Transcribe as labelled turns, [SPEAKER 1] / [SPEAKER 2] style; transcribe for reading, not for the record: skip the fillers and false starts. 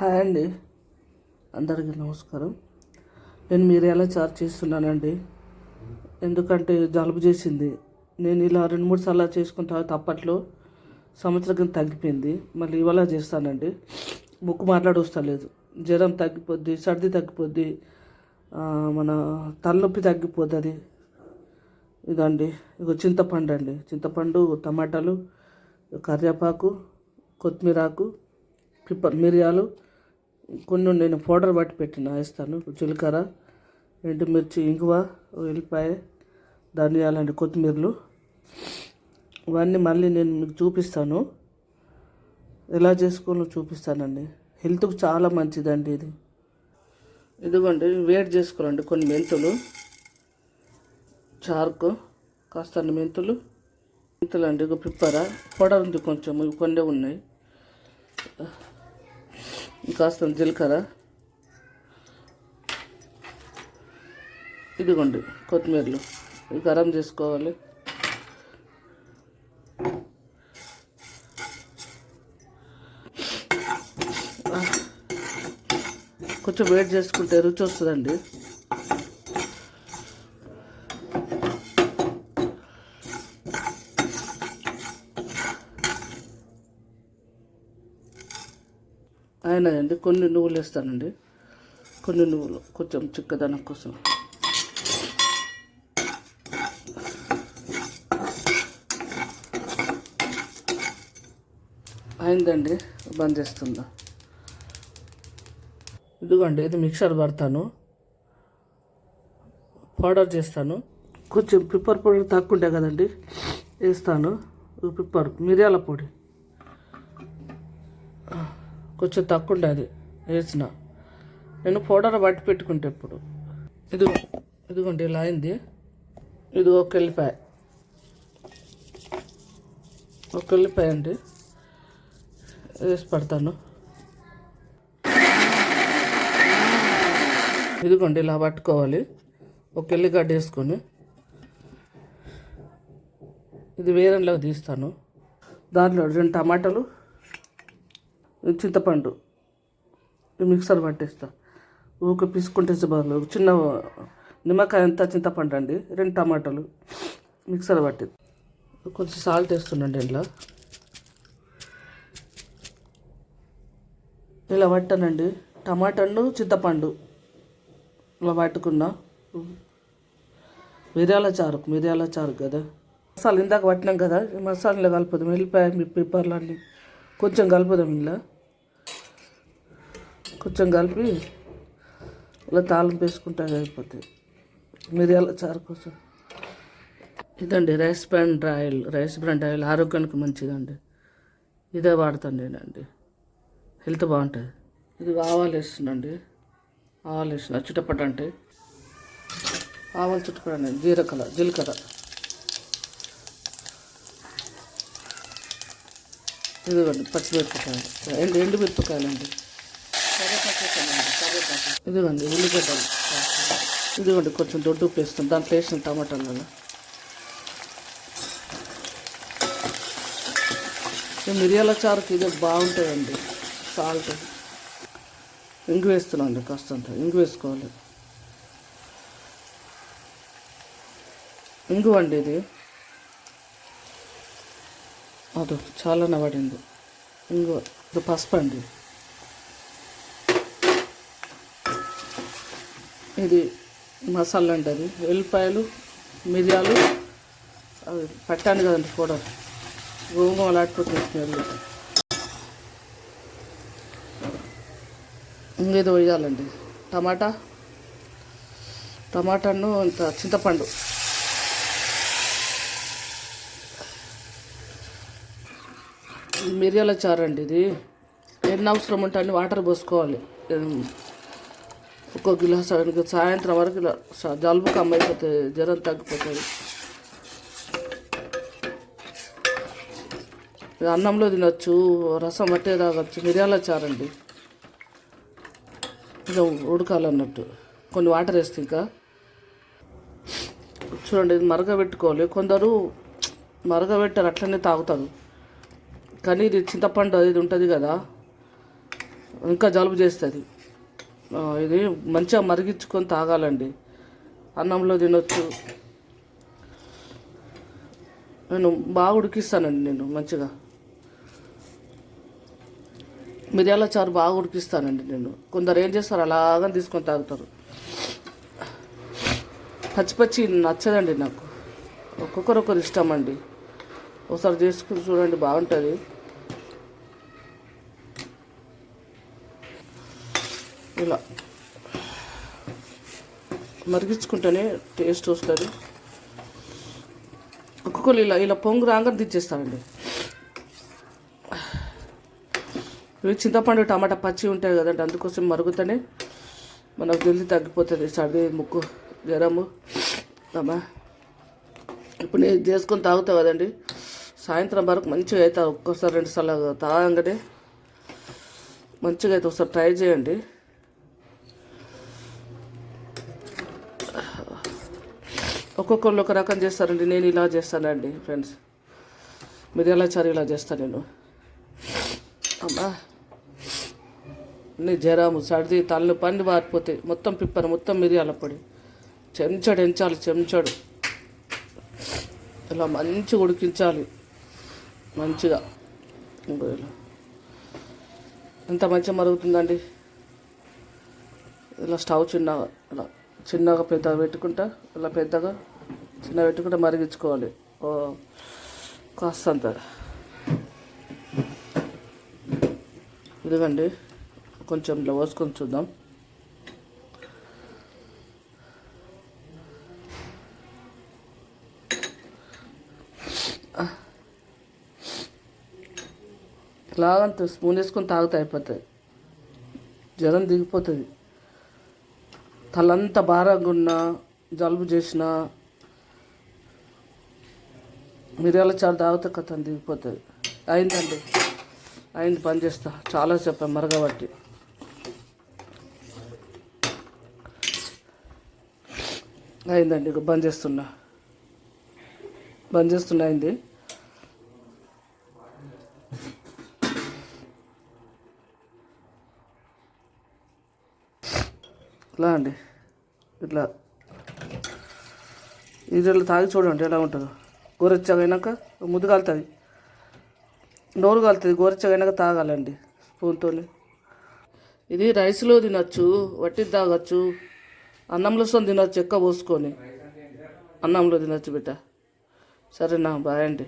[SPEAKER 1] Hi అండి, అందరికీ నమస్కారం. నేను మిరియాల చారు చేస్తున్నానండి. ఎందుకంటే జలుబు చేసింది. నేను ఇలా 2-3 సార్లు చేసుకున్న తర్వాత అప్పట్లో సంవత్సరం కింద తగ్గిపోయింది. మళ్ళీ ఇవాళ చేస్తానండి. ముక్కు మాట్లాడొస్తలేదు. జ్వరం తగ్గిపోద్ది, సర్ది తగ్గిపోద్ది, మన తలనొప్పి తగ్గిపోతుంది. ఇదండి. ఇగో చింతపండు అండి, చింతపండు, టమాటాలు, కరివేపాకు, కొత్తిమీరాకు, మిరియాలు కొన్ని నేను పౌడర్ పట్టి పెట్టిన వేస్తాను. జీలకర్ర, ఎండుమిర్చి, ఇంగువ, ఉల్లిపాయ, ధనియాలండి, కొత్తిమీరలు ఇవన్నీ మళ్ళీ నేను మీకు చూపిస్తాను. ఎలా చేసుకోవాలో చూపిస్తానండి. హెల్త్కు చాలా మంచిదండి ఇది. ఇదిగోండి, వేడి చేసుకోవాలండి. కొన్ని మెంతులు, చారుకు కాస్త మెంతులు అండి. ఇక పిప్పర పౌడర్ ఉంది కొంచెం, ఇవి కొన్ని ఉన్నాయి. కాస్త జీలకర్ర, ఇదిగోండి కొత్తిమీరలు గరం చేసుకోవాలి. కొంచెం వేడి చేసుకుంటే రుచి వస్తుందండి. అయినాయండి. కొన్ని నువ్వులు వేస్తానండి, కొన్ని నువ్వులు కొంచెం చిక్కదనం కోసం. అయిందండి, బంద్ చేస్తుందా. ఇదిగోండి, ఇది మిక్సర్ పడతాను, పౌడర్ చేస్తాను. కొంచెం పిప్పర్ పౌడర్ తక్కువ ఉంటాయి కదండి, వేస్తాను. మిరియాల పొడి కొంచెం తక్కువ ఉండేది వేసిన. నేను పౌడర్ పట్టి పెట్టుకుంటే ఇప్పుడు ఇదిగోండి ఇలా అయింది. ఇది ఒక ఎల్లిపాయ అండి వేసి పడతాను. ఇదిగోండి ఇలా పట్టుకోవాలి. ఒక ఎల్లిగడ్డ వేసుకొని ఇది వేరేలాగా తీస్తాను. దాంట్లో 2 టమాటాలు, చింతపండు మిక్సర్ పట్టేస్తా. ఊక పిసుకుంటే బదులు చిన్న నిమ్మకాయ అంతా చింతపండు అండి, 2 టమాటాలు మిక్సర్ పట్టి కొంచెం సాల్ట్ వేస్తుండండి. ఇలా పట్టానండి. టమాటాను, చింతపండు ఇలా పట్టుకున్నా. మిరియాల చారు కదా, మసాలా ఇందాక పట్టినాం కదా, ఈ మసాలాలో కలుపుదాం. వెళ్ళిపోయా మీ పేపర్లు అన్నీ కొంచెం కలుపుదాం. ఇలా కొంచెం కలిపి ఇలా తాలింపు వేసుకుంటే అయిపోతుంది మిరియాల చారు కోసం. ఇదండి రైస్ బ్రాండ్ ఆయిల్ ఆరోగ్యానికి మంచిదండి. ఇదే వాడతాను నేనండి, హెల్త్ బాగుంటుంది. ఇది ఆవాలు వేస్తున్నాండి. ఆవాలు వేసిన చుట్టపట్ట అంటే ఆవాలు చుట్టపడండి. జీలకర్ర, ఇదిగోండి పచ్చిమిరపకాయలు, ఎండుమిరపకాయలు అండి, ఇదిగోండి ఉల్లిగడ్డలు, ఇదిగోండి కొంచెం దొడ్డు ఉప్పు వేస్తాం. దాంట్లో వేసిన టమాటాలు. మిరియాల చారుకి ఇది బాగుంటుందండి. సాల్ట్, ఇంగు వేస్తున్నాం అండి, కాస్తంత ఇంగు వేసుకోవాలి. ఇంగు అండి ఇది అది చాలా నవ్వడింది. ఇంకో ఇది పసుపు అండి. ఇది మసాలా అండి. అది వెల్లిపాయలు, మిరియాలు అవి పట్టాను కదండి పౌడర్, గోంగూర ఆడుకుంటుంది స్మెల్. ఇంకేదో వేయాలండి. టమాటాను ఇంత చింతపండు, మిరియాల చారు అండి. ఇది ఎన్ని అవసరం ఉంటే అన్ని వాటర్ పోసుకోవాలి. ఒక్కొక్క గిలాస్ సాయంత్రం వరకు ఇలా జలుబు కమ్మైపోతుంది, జ్వరం తగ్గిపోతుంది. అన్నంలో తినచ్చు, రసం పట్టే తాగచ్చు. మిరియాల చారు అండి. ఇలా ఉడకాలన్నట్టు కొన్ని వాటర్ వేస్తే ఇంకా చూడండి. ఇది మరగబెట్టుకోవాలి. కొందరు మరగబెట్టారు, అట్లనే తాగుతారు. కానీ ఇది చింతపండు అది ఉంటుంది కదా, ఇంకా జలుబు చేస్తుంది. ఇది మంచిగా మరిగించుకొని తాగాలండి. అన్నంలో తినొచ్చు. నేను బాగా ఉడికిస్తానండి. నేను మంచిగా మిరియాల చారు బాగా ఉడికిస్తానండి. నేను కొందరు ఏం చేస్తారు అలాగని తీసుకొని తాగుతారు. పచ్చి పచ్చి నచ్చదండి నాకు. ఒక్కొక్కరు ఇష్టం అండి. ఒకసారి చేసుకుని చూడండి, బాగుంటుంది. ఇలా మరిగించుకుంటేనే టేస్ట్ వస్తుంది. ఒక్కొక్కరు ఇలా ఇలా పొంగు రాగానే తెచ్చేస్తానండి. ఇవి చింతపండు టమాటా పచ్చి ఉంటాయి కదండి, అందుకోసం మరుగుతూనే మనకు జల్దీ తగ్గిపోతుంది సర్ది, ముక్కు, జ్వరము. అమ్మా ఇప్పుడు నేను చేసుకొని తాగుతావు కదండి, సాయంత్రం వరకు మంచిగా అవుతుంది. ఒక్కోసారి 2 సార్లు తాగంగానే మంచిగా అయితే ఒకసారి ట్రై చేయండి. ఒక్కొక్కళ్ళు ఒక రకం చేస్తారండి. నేను ఇలా చేస్తానండి ఫ్రెండ్స్. మిరియాల చారు ఇలా చేస్తాను నేను. అమ్మా నీ జ్వరము, సర్ది, తల్లు పండి మారిపోతాయి. మొత్తం పిప్పని, మొత్తం మిరియాల పొడి చెంచాడు ఎంచాలి. చెంచాడు ఇలా మంచిగా ఉడికించాలి. మంచిగా ఇలా ఎంత మంచిగా మరుగుతుందండి. ఇలా స్టవ్ చిన్నగా ఇలా చిన్నగా పెద్దగా పెట్టుకుంటా, ఇలా పెద్దగా చిన్నగా పెట్టుకుంటా మరిగించుకోవాలి. కాస్తంత ఇదిగండి, కొంచెం ఇలా పోసుకొని చూద్దాం. ఇలాగంత స్పూన్ వేసుకొని తాగితే అయిపోతుంది. జ్వరం దిగిపోతుంది. తలంతా భారంగా ఉన్నా, జలుబు చేసిన మిరియాల చారు తాగితే కథ దిగిపోతుంది. అయిందండి, అయింది. పని చేస్తా, చాలా చెప్పాను మరగబట్టి. అయిందండి, ఇక బంద్ చేస్తున్నా. అయింది. ఇట్లా అండి, ఇట్లా ఇది తాగి చూడండి ఎలా ఉంటుందో. గోరెచ్చగా అయినాక ముద్దు కాలుతుంది, నోరు కాలుతుంది. గోరెచ్చగా అయినాక తాగాలండి స్పూన్తో. ఇది రైస్లో తినచ్చు, వట్టి తాగచ్చు, అన్నంలో తినచ్చు. ఎక్కువ పోసుకొని అన్నంలో తినచ్చు బిడ్డ. సరేనా, బాయ్ అండి.